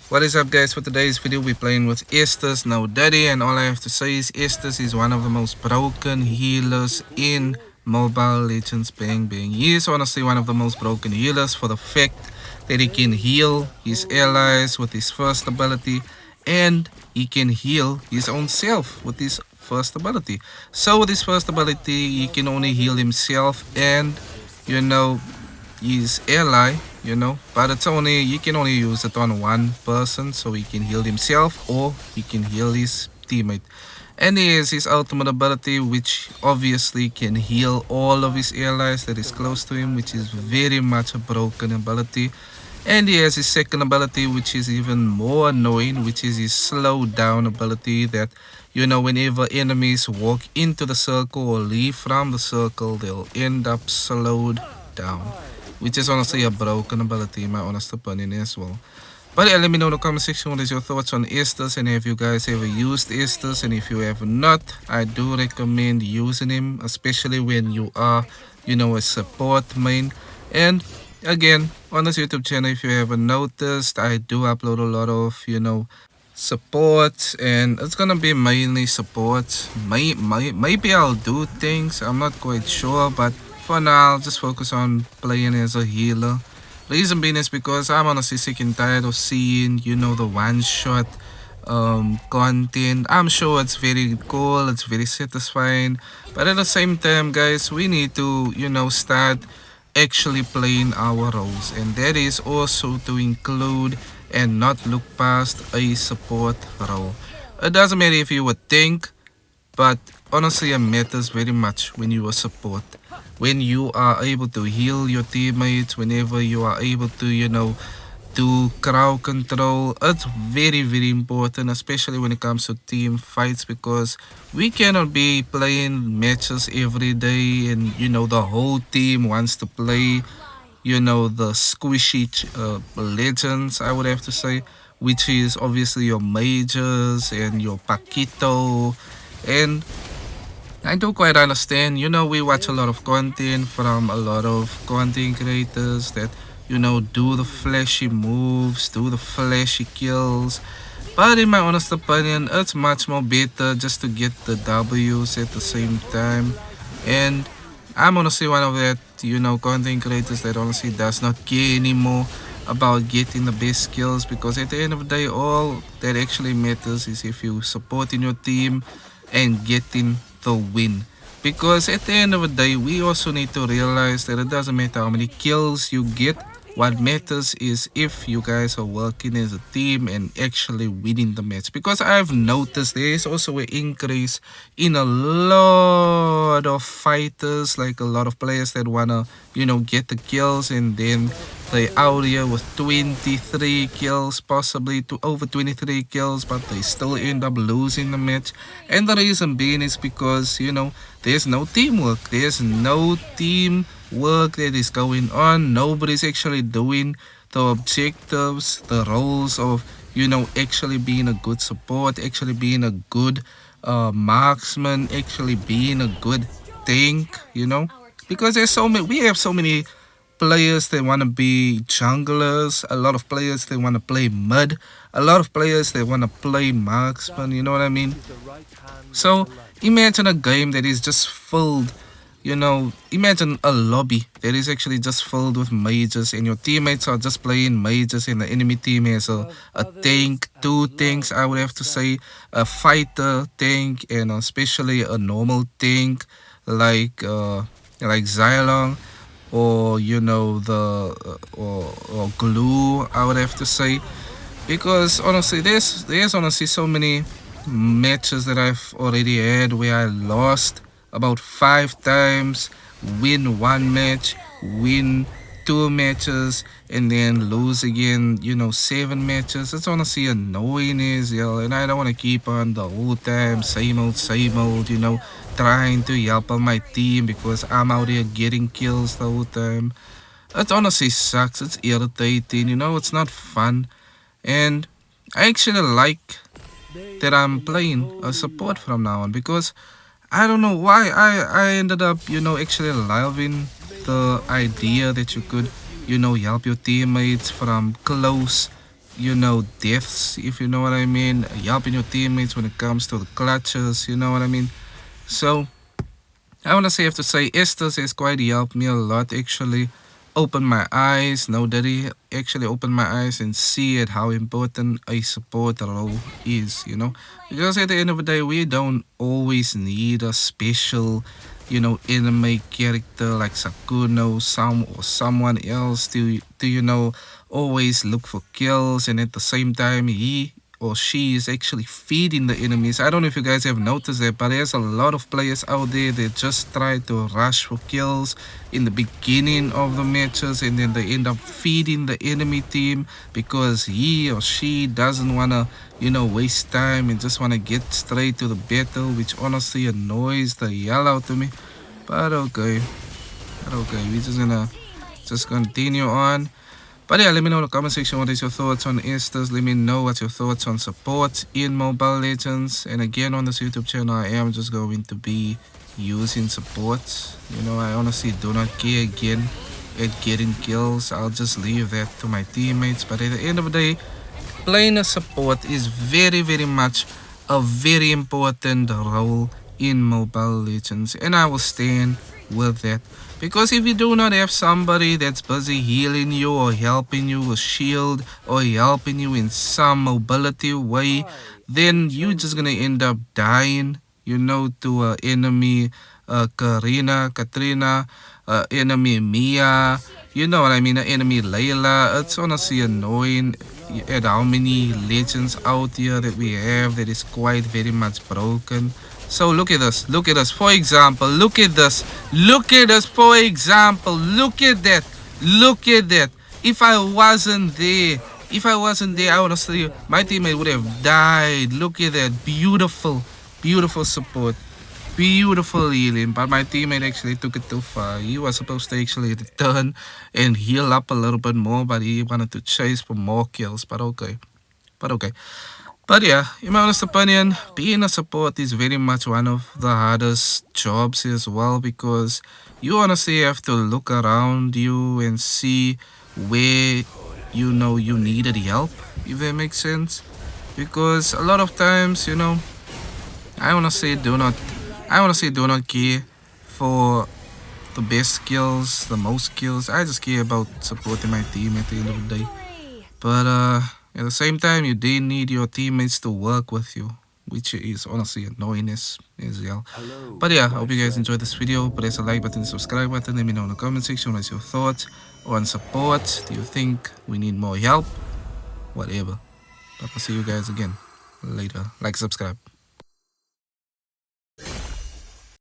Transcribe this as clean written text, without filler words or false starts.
What is up, guys? For today's video we're playing with Estes, no daddy, and all I have to say is Estes is one of the most broken healers in Mobile Legends Bang Bang. He is honestly one of the most broken healers for the fact that he can heal his allies with his first ability, and he can heal his own self with his first ability. So with his first ability he can only heal himself and you know his ally, but it's only you can only use it on one person, so he can heal himself or he can heal his teammate. And he has his ultimate ability, which obviously can heal all of his allies that is close to him, which is very much a broken ability. And he has his second ability, which is even more annoying, which is his slow down ability that, whenever enemies walk into the circle or leave from the circle, they'll end up slowed down. Which is honestly a broken ability in my honest opinion as well. But yeah, let me know in the comment section what is your thoughts on Estes, and have you guys ever used Estes, and if you have not, I do recommend using him, especially when you are, a support main. And again, on this YouTube channel, if you haven't noticed, I do upload a lot of, supports, and it's gonna be mainly supports. Maybe I'll do things, I'm not quite sure, but for now I'll just focus on playing as a healer. Reason being is because I'm honestly sick and tired of seeing, the one shot content. I'm sure it's very cool, it's very satisfying, but at the same time, guys, we need to, start actually playing our roles, and that is also to include and not look past a support role. It doesn't matter if you would think, but honestly, it matters very much when you are support. When you are able to heal your teammates, whenever you are able to, do crowd control, it's very, very important, especially when it comes to team fights, because we cannot be playing matches every day and, the whole team wants to play, the squishy legends, I would have to say, which is obviously your majors and your Paquito. And I do quite understand. We watch a lot of content from a lot of content creators that, do the flashy moves, do the flashy kills. But in my honest opinion, it's much more better just to get the W's at the same time. And I'm honestly one of that, content creators that honestly does not care anymore about getting the best skills, because at the end of the day, all that actually matters is if you supporting your team and getting the win. Because at the end of the day, we also need to realize that it doesn't matter how many kills you get. What matters is if you guys are working as a team and actually winning the match. Because I've noticed there is also an increase in a lot of fighters, like a lot of players that wanna, get the kills, and then they out here with 23 kills, possibly to over 23 kills, but they still end up losing the match. And the reason being is because, there's no teamwork. There's no teamwork that is going on. Nobody's actually doing the objectives, the roles of, actually being a good support, actually being a good marksman, actually being a good tank, because there's so many, we have so many players they want to be junglers, a lot of players they want to play mid, a lot of players they want to play marksman, you know what I mean? So imagine a game that is just filled, imagine a lobby that is actually just filled with mages, and your teammates are just playing mages, and the enemy team has a tank, two tanks, I would have to say, a fighter tank, and especially a normal tank like Xylong, or or glue, I would have to say. Because honestly, there's honestly so many matches that I've already had where I lost about 5 times, win one match, win two matches, and then lose again, 7 matches. It's honestly annoying as hell, and I don't want to keep on the whole time, same old, trying to help out my team because I'm out here getting kills the whole time. It honestly sucks. It's irritating, it's not fun. And I actually like that I'm playing a support from now on, because I don't know why I ended up, actually loving the idea that you could, help your teammates from close deaths, if you know what I mean, helping your teammates when it comes to the clutches, you know what I mean. So I want to say, I have to say, Estes has quite helped me a lot actually. Open my eyes, know that he actually opened my eyes and see it how important a support role is. Because at the end of the day, we don't always need a special, anime character like Sakuno, or someone else to always look for kills, and at the same time he or she is actually feeding the enemies. I don't know if you guys have noticed that, but there's a lot of players out there that just try to rush for kills in the beginning of the matches, and then they end up feeding the enemy team because he or she doesn't want to, waste time and just want to get straight to the battle, which honestly annoys the hell out of me. But okay, we're just gonna just continue on. But yeah, let me know in the comment section what is your thoughts on Estes. Let me know what's your thoughts on support in Mobile Legends. And again, on this YouTube channel, I am just going to be using supports. I honestly do not care again at getting kills. I'll just leave that to my teammates. But at the end of the day, playing a support is very, very much a very important role in Mobile Legends, and I will stand with that. Because if you do not have somebody that's busy healing you or helping you with shield or helping you in some mobility way, then you're just gonna end up dying, to enemy Katrina, enemy Mia, you know what I mean, enemy Layla. It's honestly annoying at how many legends out here that we have that is quite very much broken. So look at us. For example, look at this. Look at us. For example, look at that. Look at that. If I wasn't there, honestly, my teammate would have died. Look at that. Beautiful, beautiful support. Beautiful healing, but my teammate actually took it too far. He was supposed to actually return and heal up a little bit more, but he wanted to chase for more kills. But okay. But okay. But yeah, in my honest opinion, being a support is very much one of the hardest jobs as well, because you honestly have to look around you and see where you needed help, if that makes sense. Because a lot of times, I honestly do not care for the best skills, the most skills. I just care about supporting my team at the end of the day. But at the same time, you do need your teammates to work with you, which is honestly annoying as well. But yeah, I hope you guys enjoyed this video. Press the like button, subscribe button. Let me know in the comment section what's your thoughts on support. Do you think we need more help? Whatever. But I'll see you guys again later. Like, subscribe.